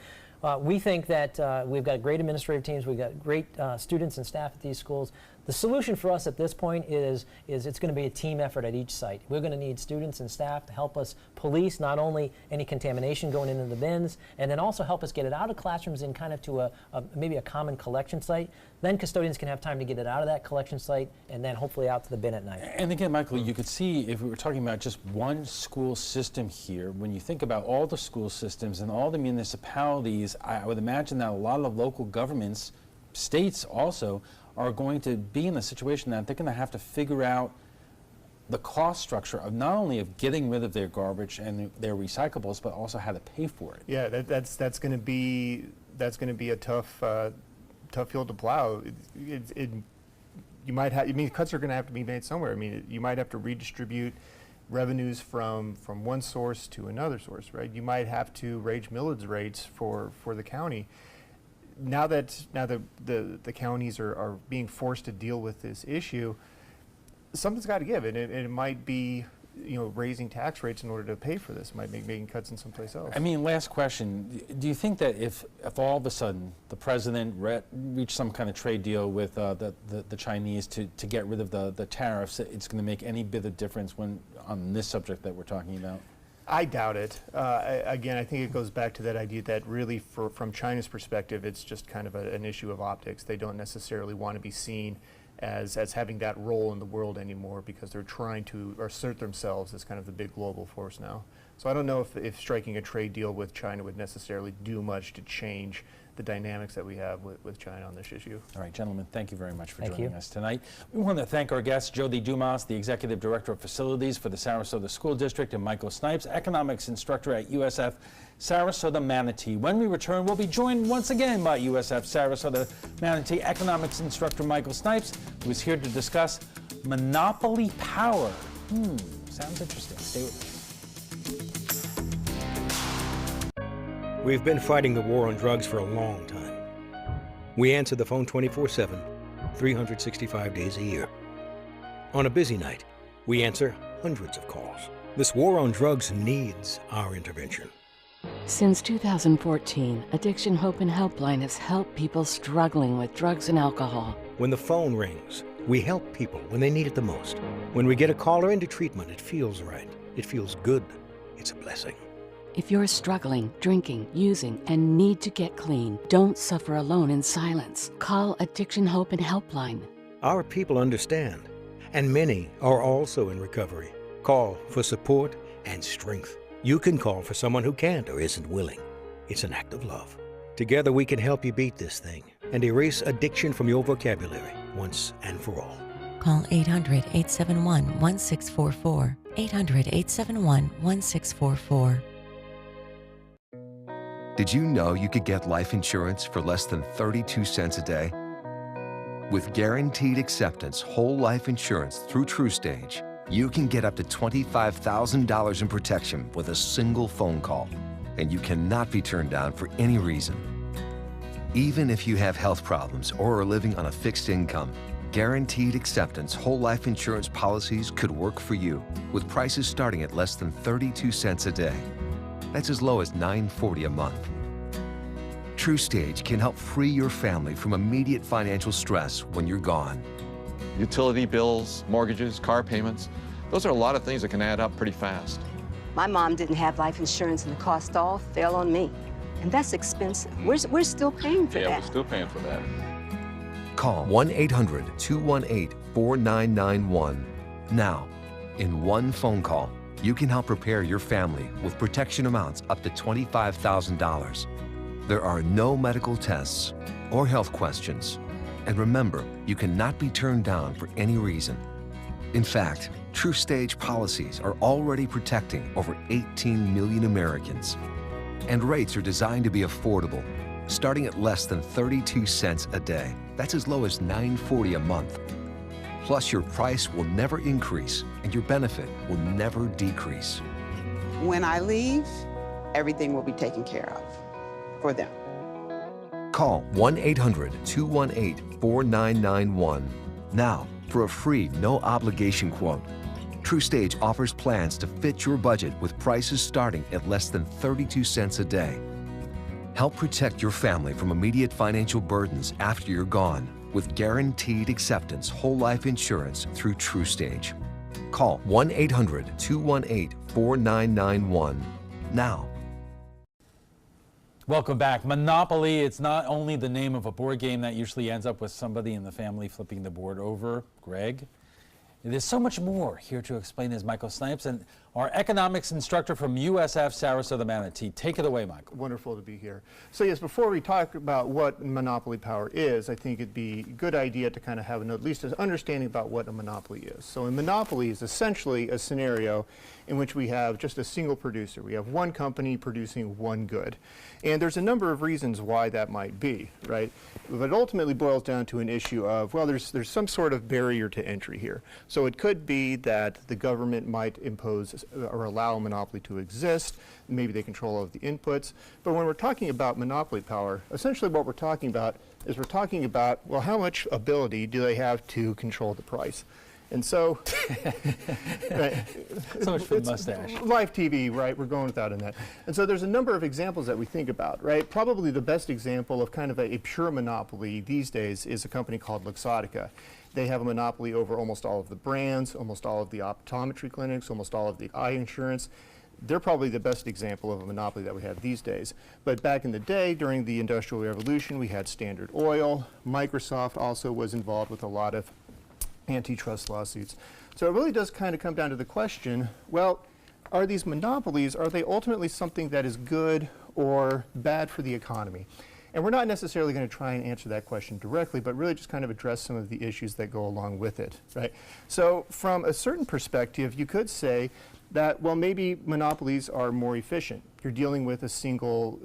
Speaker 25: we think that we've got great administrative teams, we've got great students and staff at these schools. The solution for us at this point is it's going to be a team effort at each site. We're going to need students and staff to help us police not only any contamination going into the bins, and then also help us get it out of classrooms and kind of to maybe a common collection site. Then custodians can have time to get it out of that collection site and then hopefully out to the bin at night.
Speaker 3: And again, Michael, you could see if we were talking about just one school system here, when you think about all the school systems and all the municipalities, I would imagine that a lot of local governments, states also, are going to be in a situation that they're going to have to figure out the cost structure of not only of getting rid of their garbage and their recyclables, but also how to pay for it.
Speaker 2: Yeah, that's going to be a tough field to plow. You might have. Cuts are going to have to be made somewhere. You might have to redistribute revenues from one source to another source, right? You might have to raise millage rates for the county. Now that the counties are being forced to deal with this issue, something's got to give, and it might be raising tax rates in order to pay for this. It might be making cuts in someplace else.
Speaker 3: Last question: do you think that if all of a sudden the president reached some kind of trade deal with the Chinese to get rid of the tariffs, it's going to make any bit of difference on this subject that we're talking about?
Speaker 2: I doubt it. Again, I think it goes back to that idea that really, from China's perspective, it's just kind of an issue of optics. They don't necessarily want to be seen as having that role in the world anymore, because they're trying to assert themselves as kind of the big global force now. So I don't know if striking a trade deal with China would necessarily do much to change the dynamics that we have with China on this issue.
Speaker 3: All right, gentlemen, thank you very much for joining us tonight. We want to thank our guests, Jody Dumas, the Executive Director of Facilities for the Sarasota School District, and Michael Snipes, Economics Instructor at USF Sarasota Manatee. When we return, we'll be joined once again by USF Sarasota Manatee Economics Instructor Michael Snipes, who is here to discuss monopoly power. Sounds interesting. Stay with us.
Speaker 10: We've been fighting the war on drugs for a long time. We answer the phone 24/7, 365 days a year. On a busy night, we answer hundreds of calls. This war on drugs needs our intervention.
Speaker 11: Since 2014, Addiction Hope and Helpline has helped people struggling with drugs and alcohol.
Speaker 10: When the phone rings, we help people when they need it the most. When we get a caller into treatment, it feels right. It feels good. It's a blessing.
Speaker 11: If you're struggling, drinking, using, and need to get clean, don't suffer alone in silence. Call Addiction Hope and Helpline.
Speaker 10: Our people understand, and many are also in recovery. Call for support and strength. You can call for someone who can't or isn't willing. It's an act of love. Together we can help you beat this thing and erase addiction from your vocabulary once and for all.
Speaker 5: Call 800-871-1644. 800-871-1644.
Speaker 13: Did you know you could get life insurance for less than 32 cents a day? With guaranteed acceptance whole life insurance through TrueStage, you can get up to $25,000 in protection with a single phone call, and you cannot be turned down for any reason. Even if you have health problems or are living on a fixed income, guaranteed acceptance whole life insurance policies could work for you, with prices starting at less than 32 cents a day. That's as low as $9.40 a month. TrueStage can help free your family from immediate financial stress when you're gone.
Speaker 14: Utility bills, mortgages, car payments, those are a lot of things that can add up pretty fast.
Speaker 15: My mom didn't have life insurance and the cost all fell on me. And that's expensive. We're still paying for that.
Speaker 14: Yeah, we're still paying for that.
Speaker 13: Call 1-800-218-4991 now. In one phone call, you can help prepare your family with protection amounts up to $25,000. There are no medical tests or health questions. And remember, you cannot be turned down for any reason. In fact, TrueStage policies are already protecting over 18 million Americans. And rates are designed to be affordable, starting at less than 32 cents a day. That's as low as $9.40 a month. Plus, your price will never increase and your benefit will never decrease.
Speaker 16: When I leave, everything will be taken care of for them.
Speaker 13: Call 1-800-218-4991 now for a free, no-obligation quote. TrueStage offers plans to fit your budget with prices starting at less than 32 cents a day. Help protect your family from immediate financial burdens after you're gone with guaranteed acceptance whole life insurance through TrueStage. Call 1-800-218-4991 now.
Speaker 3: Welcome back. Monopoly, it's not only the name of a board game that usually ends up with somebody in the family flipping the board over. Greg? There's so much more. Here to explain is Michael Snipes, and our economics instructor from USF Sarasota Manatee. Take it away, Michael.
Speaker 2: Wonderful to be here. So yes, before we talk about what monopoly power is, I think it'd be a good idea to kind of have at least an understanding about what a monopoly is. So a monopoly is essentially a scenario in which we have just a single producer. We have one company producing one good. And there's a number of reasons why that might be, right? But it ultimately boils down to an issue of, well, there's some sort of barrier to entry here. So it could be that the government might impose or allow a monopoly to exist. Maybe they control all of the inputs. But when we're talking about monopoly power, essentially what we're talking about is well, how much ability do they have to control the price? And so, right,
Speaker 3: so much for the mustache.
Speaker 2: Live TV, right? We're going without in that. And so there's a number of examples that we think about, right? Probably the best example of kind of a pure monopoly these days is a company called Luxottica. They have a monopoly over almost all of the brands, almost all of the optometry clinics, almost all of the eye insurance. They're probably the best example of a monopoly that we have these days. But back in the day, during the Industrial Revolution, we had Standard Oil. Microsoft also was involved with a lot of antitrust lawsuits. So it really does kind of come down to the question, well, are these monopolies, are they ultimately something that is good or bad for the economy? And we're not necessarily going to try and answer that question directly, but really just kind of address some of the issues that go along with it, right? So from a certain perspective, you could say that, well, maybe monopolies are more efficient. You're dealing with a single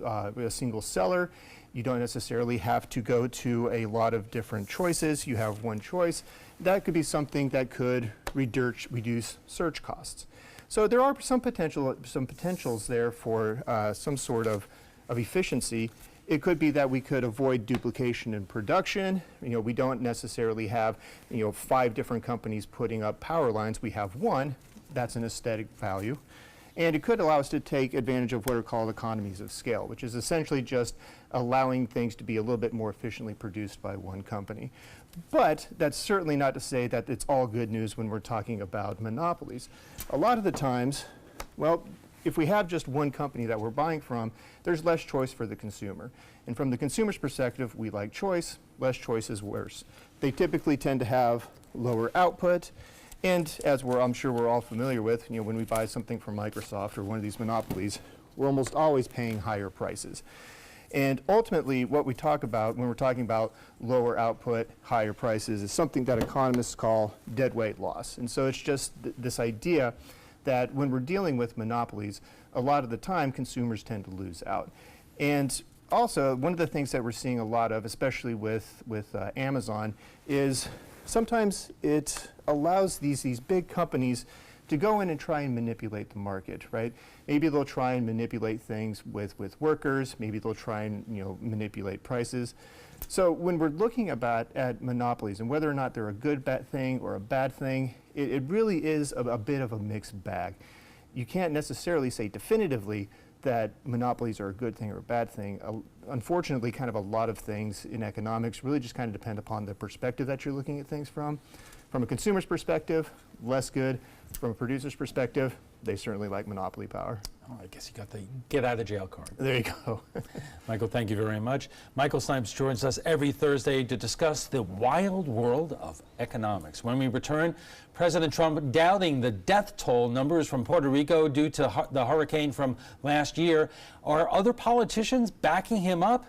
Speaker 2: seller. You don't necessarily have to go to a lot of different choices. You have one choice. That could be something that could reduce search costs. So there are some potentials there for some sort of efficiency. It could be that we could avoid duplication in production. We don't necessarily have 5 different companies putting up power lines. We have one. That's an aesthetic value. And it could allow us to take advantage of what are called economies of scale, which is essentially just allowing things to be a little bit more efficiently produced by one company. But that's certainly not to say that it's all good news when we're talking about monopolies. A lot of the times, well, if we have just one company that we're buying from, there's less choice for the consumer. And from the consumer's perspective, we like choice. Less choice is worse. They typically tend to have lower output. And as I'm sure we're all familiar with, when we buy something from Microsoft or one of these monopolies, we're almost always paying higher prices. And ultimately, what we talk about when we're talking about lower output, higher prices is something that economists call deadweight loss. And so it's just this idea that when we're dealing with monopolies, a lot of the time consumers tend to lose out. And also, one of the things that we're seeing a lot of, especially with Amazon, is sometimes it allows these big companies to go in and try and manipulate the market, right? Maybe they'll try and manipulate things with workers. Maybe they'll try and manipulate prices. So when we're looking at monopolies and whether or not they're a good thing or a bad thing, it really is a bit of a mixed bag. You can't necessarily say definitively that monopolies are a good thing or a bad thing. Unfortunately, kind of a lot of things in economics really just kind of depend upon the perspective that you're looking at things from. From a consumer's perspective, less good. From a producer's perspective, they certainly like monopoly power.
Speaker 3: Oh, I guess you got the get out of jail card.
Speaker 2: There you go.
Speaker 3: Michael, thank you very much. Michael Snipes joins us every Thursday to discuss the wild world of economics. When we return, President Trump doubting the death toll numbers from Puerto Rico due to the hurricane from last year. Are other politicians backing him up?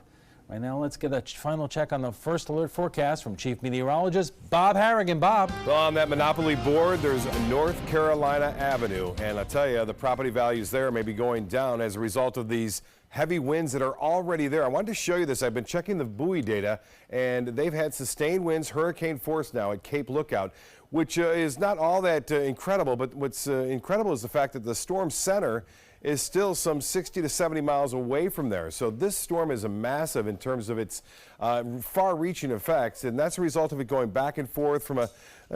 Speaker 3: Right now, let's get a final check on the first alert forecast from Chief Meteorologist Bob Harrigan. Bob.
Speaker 1: Well, on that Monopoly board, there's North Carolina Avenue. And I'll tell you, the property values there may be going down as a result of these heavy winds that are already there. I wanted to show you this. I've been checking the buoy data, and they've had sustained winds, hurricane force now at Cape Lookout, which is not all that incredible. But what's incredible is the fact that the storm center is still some 60 to 70 miles away from there. So this storm is massive in terms of its far-reaching effects, and that's a result of it going back and forth from a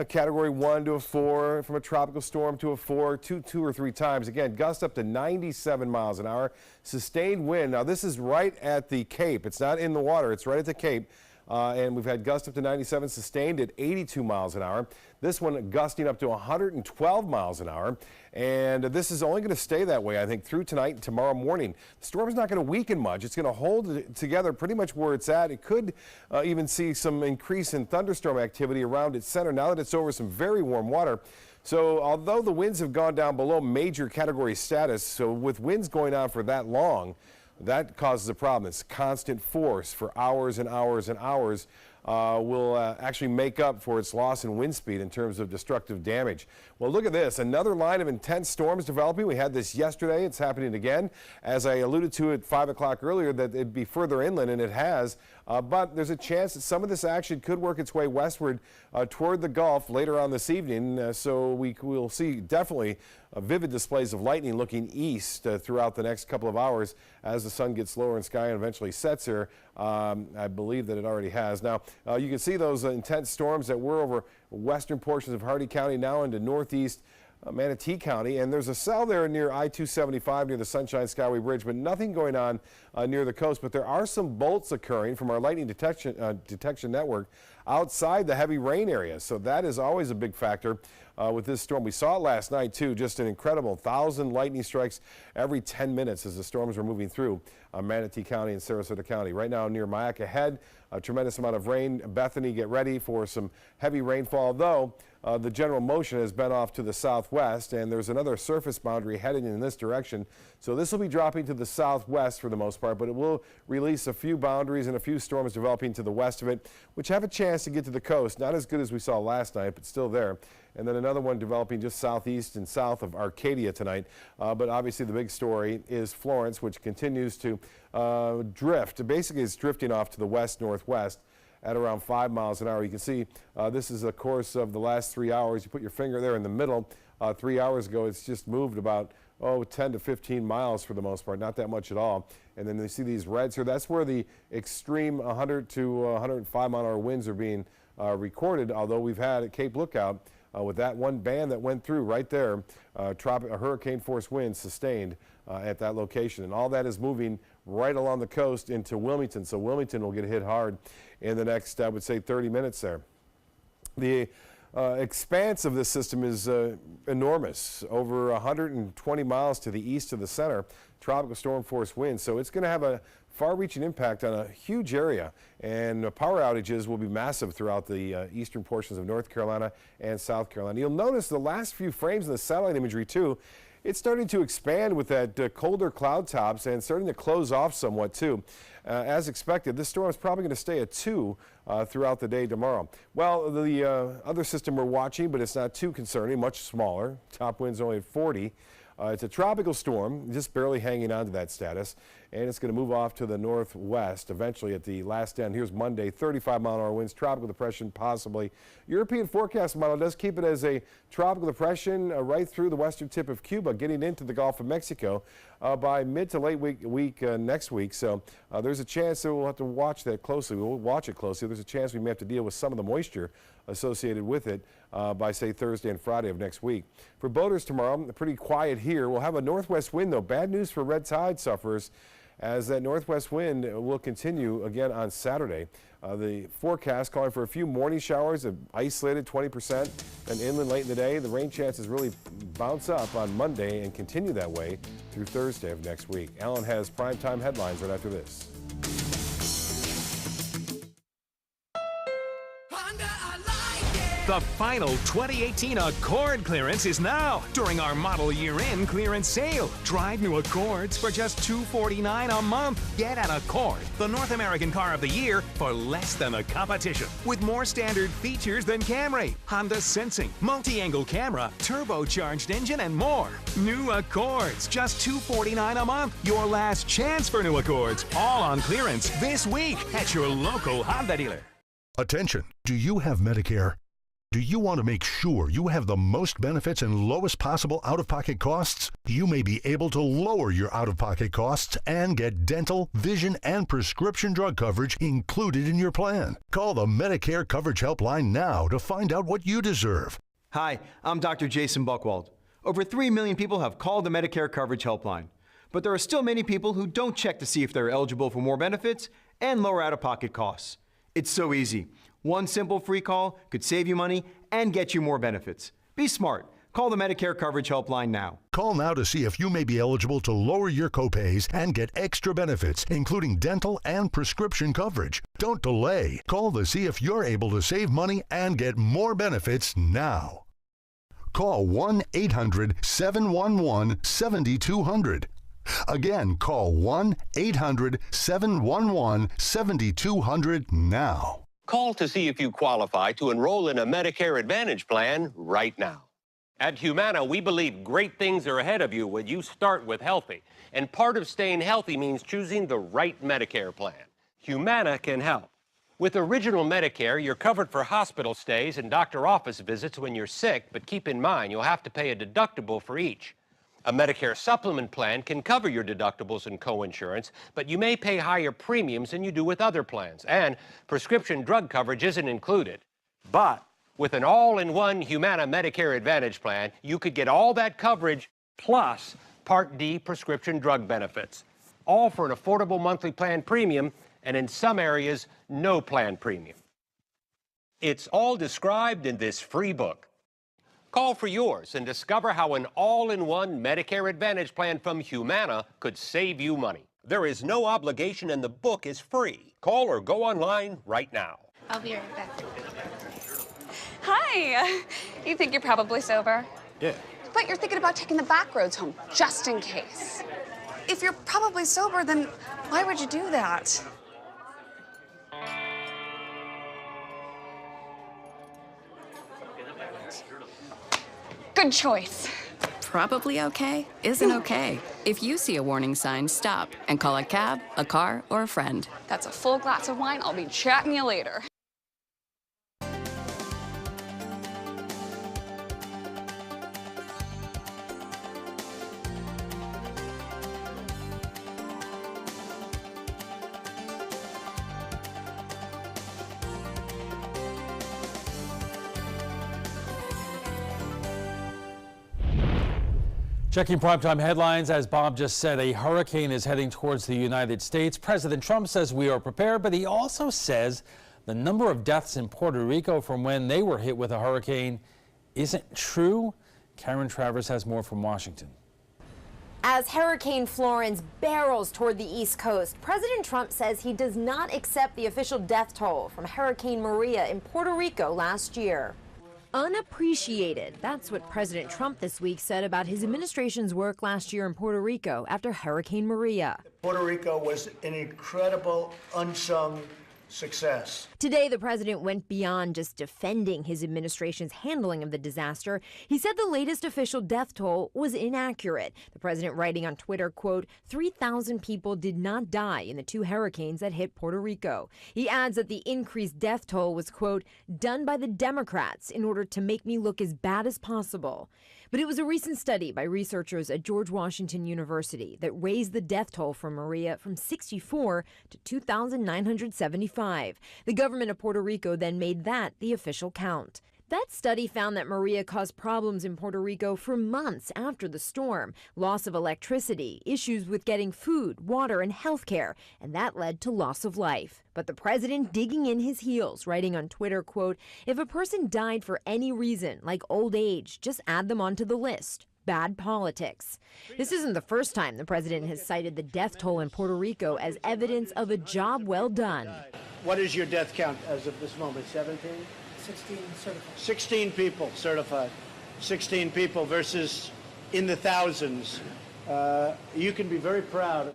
Speaker 1: Category 1 to a 4, from a tropical storm to a 4, two or three times. Again, gusts up to 97 miles an hour, sustained wind. Now this is right at the Cape. It's not in the water, it's right at the Cape. And we've had gusts up to 97, sustained at 82 miles an hour. This one gusting up to 112 miles an hour. And this is only going to stay that way, I think, through tonight and tomorrow morning. The storm is not going to weaken much. It's going to hold it together pretty much where it's at. It could even see some increase in thunderstorm activity around its center now that it's over some very warm water. So although the winds have gone down below major category status, so with winds going on for that long, that causes a problem. It's constant force for hours and hours and hours will actually make up for its loss in wind speed in terms of destructive damage. Well, look at this. Another line of intense storms developing. We had this yesterday. It's happening again. As I alluded to at 5 o'clock earlier, that it'd be further inland, and it has. But there's a chance that some of this action could work its way westward toward the Gulf later on this evening. So we will see definitely vivid displays of lightning looking east throughout the next couple of hours as the sun gets lower in sky and eventually sets here. I believe that it already has. Now, you can see those intense storms that were over western portions of Hardee County now into northeast Manatee County, and there's a cell there near I-275 near the Sunshine Skyway Bridge, but nothing going on near the coast. But there are some bolts occurring from our lightning detection network outside the heavy rain area, so that is always a big factor with this storm. We saw it last night too, just an incredible 1,000 lightning strikes every 10 minutes as the storms are moving through Manatee County and Sarasota County. Right now near Myakka Head, a tremendous amount of rain. Bethany, get ready for some heavy rainfall, though the general motion has been off to the southwest, and there's another surface boundary heading in this direction. So this will be dropping to the southwest for the most part, but it will release a few boundaries and a few storms developing to the west of it, which have a chance to get to the coast. Not as good as we saw last night, but still there. And then another one developing just southeast and south of Arcadia tonight. But obviously the big story is Florence, which continues to drift. Basically, it's drifting off to the west-northwest at around 5 miles an hour. You can see this is the course of the last 3 hours. You put your finger there in the middle. 3 hours ago, it's just moved about 10 to 15 miles for the most part, not that much at all. And then you see these reds here. That's where the extreme 100 to 105 mile an hour winds are being recorded, although we've had at Cape Lookout with that one band that went through right there, hurricane force winds sustained at that location. And all that is moving right along the coast into Wilmington. So Wilmington will get hit hard in the next, I would say, 30 minutes there. The expanse of this system is enormous, over 120 miles to the east of the center, tropical storm force winds. So it's going to have a far-reaching impact on a huge area, and power outages will be massive throughout the eastern portions of North Carolina and South Carolina. You'll notice the last few frames in the satellite imagery too, it's starting to expand with that colder cloud tops and starting to close off somewhat too. As expected, this storm is probably going to stay at 2 throughout the day tomorrow. Well, the other system we're watching, but it's not too concerning, much smaller. Top winds only at 40. It's a tropical storm, just barely hanging on to that status, and it's going to move off to the northwest eventually at the last end. Here's Monday, 35-mile-an-hour winds, tropical depression possibly. European forecast model does keep it as a tropical depression right through the western tip of Cuba, getting into the Gulf of Mexico by mid to late week next week. So there's a chance that we'll have to watch that closely. We'll watch it closely. There's a chance we may have to deal with some of the moisture associated with it by, say, Thursday and Friday of next week. For boaters tomorrow, pretty quiet here. We'll have a northwest wind, though. Bad news for red tide sufferers, as that northwest wind will continue again on Saturday. The forecast calling for a few morning showers, isolated 20%, and inland late in the day. The rain chances really bounce up on Monday and continue that way through Thursday of next week. Alan has primetime headlines right after this.
Speaker 7: The final 2018 Accord clearance is now during our model year-end clearance sale. Drive new Accords for just $249 a month. Get an Accord, the North American car of the year, for less than the competition. With more standard features than Camry, Honda Sensing, multi-angle camera, turbocharged engine, and more. New Accords, just $249 a month. Your last chance for new Accords, all on clearance this week at your local Honda dealer.
Speaker 5: Attention, do you have Medicare? Do you want to make sure you have the most benefits and lowest possible out-of-pocket costs? You may be able to lower your out-of-pocket costs and get dental, vision, and prescription drug coverage included in your plan. Call the Medicare Coverage Helpline now to find out what you deserve.
Speaker 6: Hi, I'm Dr. Jason Buchwald. Over 3 million people have called the Medicare Coverage Helpline, but there are still many people who don't check to see if they're eligible for more benefits and lower out-of-pocket costs. It's so easy. One simple free call could save you money and get you more benefits. Be smart. Call the Medicare Coverage Helpline now.
Speaker 5: Call now to see if you may be eligible to lower your copays and get extra benefits, including dental and prescription coverage. Don't delay. Call to see if you're able to save money and get more benefits now. Call 1-800-711-7200. Again, call 1-800-711-7200 now.
Speaker 8: Call to see if you qualify to enroll in a Medicare Advantage plan right now. At Humana, we believe great things are ahead of you when you start with healthy. And part of staying healthy means choosing the right Medicare plan. Humana can help. With Original Medicare, you're covered for hospital stays and doctor office visits when you're sick, but keep in mind you'll have to pay a deductible for each. A Medicare supplement plan can cover your deductibles and coinsurance, but you may pay higher premiums than you do with other plans, and prescription drug coverage isn't included. But with an all-in-one Humana Medicare Advantage plan, you could get all that coverage plus Part D prescription drug benefits, all for an affordable monthly plan premium, and in some areas, no plan premium. It's all described in this free book. Call for yours and discover how an all-in-one Medicare Advantage plan from Humana could save you money. There is no obligation and the book is free. Call or go online right now.
Speaker 12: I'll be right back.
Speaker 9: Hi. You think you're probably sober?
Speaker 8: Yeah.
Speaker 9: But you're thinking about taking the back roads home, just in case. If you're probably sober, then why would you do that? Good choice.
Speaker 17: Probably okay isn't okay. If you see a warning sign, stop and call a cab, a car, or a friend.
Speaker 9: That's a full glass of wine. I'll be chatting you later.
Speaker 3: Checking primetime headlines, as Bob just said, a hurricane is heading towards the United States. President Trump says we are prepared, but he also says the number of deaths in Puerto Rico from when they were hit with a hurricane isn't true. Karen Travers has more from Washington.
Speaker 18: As Hurricane Florence barrels toward the East Coast, President Trump says he does not accept the official death toll from Hurricane Maria in Puerto Rico last year. Unappreciated. That's what President Trump this week said about his administration's work last year in Puerto Rico after Hurricane Maria.
Speaker 19: Puerto Rico was an incredible, unsung success.
Speaker 18: Today, the president went beyond just defending his administration's handling of the disaster. He said the latest official death toll was inaccurate. The president writing on Twitter, quote, 3,000 people did not die in the 2 hurricanes that hit Puerto Rico. He adds that the increased death toll was, quote, done by the Democrats in order to make me look as bad as possible. But it was a recent study by researchers at George Washington University that raised the death toll from Maria from 64 to 2,975. The government of Puerto Rico then made that the official count. That study found that Maria caused problems in Puerto Rico for months after the storm. Loss of electricity, issues with getting food, water, and health care, and that led to loss of life. But the president digging in his heels, writing on Twitter, quote, if a person died for any reason, like old age, just add them onto the list. Bad politics. This isn't the first time the president has cited the death toll in Puerto Rico as evidence of a job well done.
Speaker 19: What is your death count as of this moment? 17? 16 certified. 16 people certified. 16 people versus in the thousands. You can be very proud.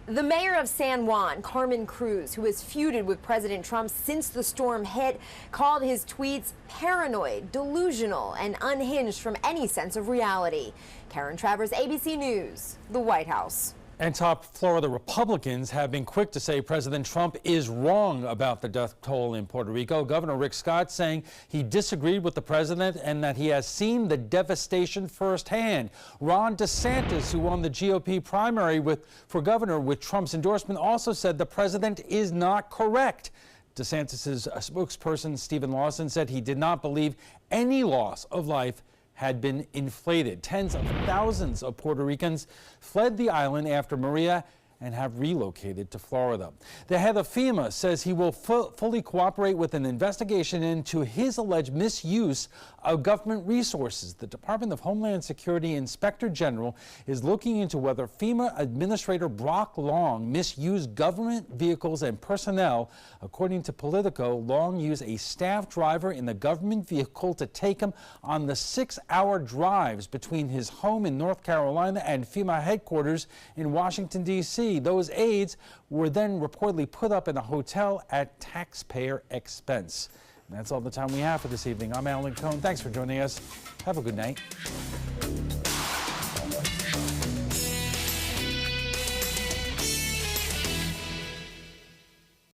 Speaker 18: The mayor of San Juan, Carmen Cruz, who has feuded with President Trump since the storm hit, called his tweets paranoid, delusional, and unhinged from any sense of reality. Karen Travers, ABC News, the White House.
Speaker 3: And top Florida Republicans have been quick to say President Trump is wrong about the death toll in Puerto Rico. Governor Rick Scott saying he disagreed with the president and that he has seen the devastation firsthand. Ron DeSantis, who won the GOP primary for governor with Trump's endorsement, also said the president is not correct. DeSantis' spokesperson, Stephen Lawson, said he did not believe any loss of life had been inflated. Tens of thousands of Puerto Ricans fled the island after Maria and have relocated to Florida. The head of FEMA says he will fully cooperate with an investigation into his alleged misuse of government resources. The Department of Homeland Security Inspector General is looking into whether FEMA Administrator Brock Long misused government vehicles and personnel. According to Politico, Long used a staff driver in the government vehicle to take him on the 6-hour drives between his home in North Carolina and FEMA headquarters in Washington, D.C. Those aides were then reportedly put up in a hotel at taxpayer expense. And that's all the time we have for this evening. I'm Alan Cohn. Thanks for joining us. Have a good night.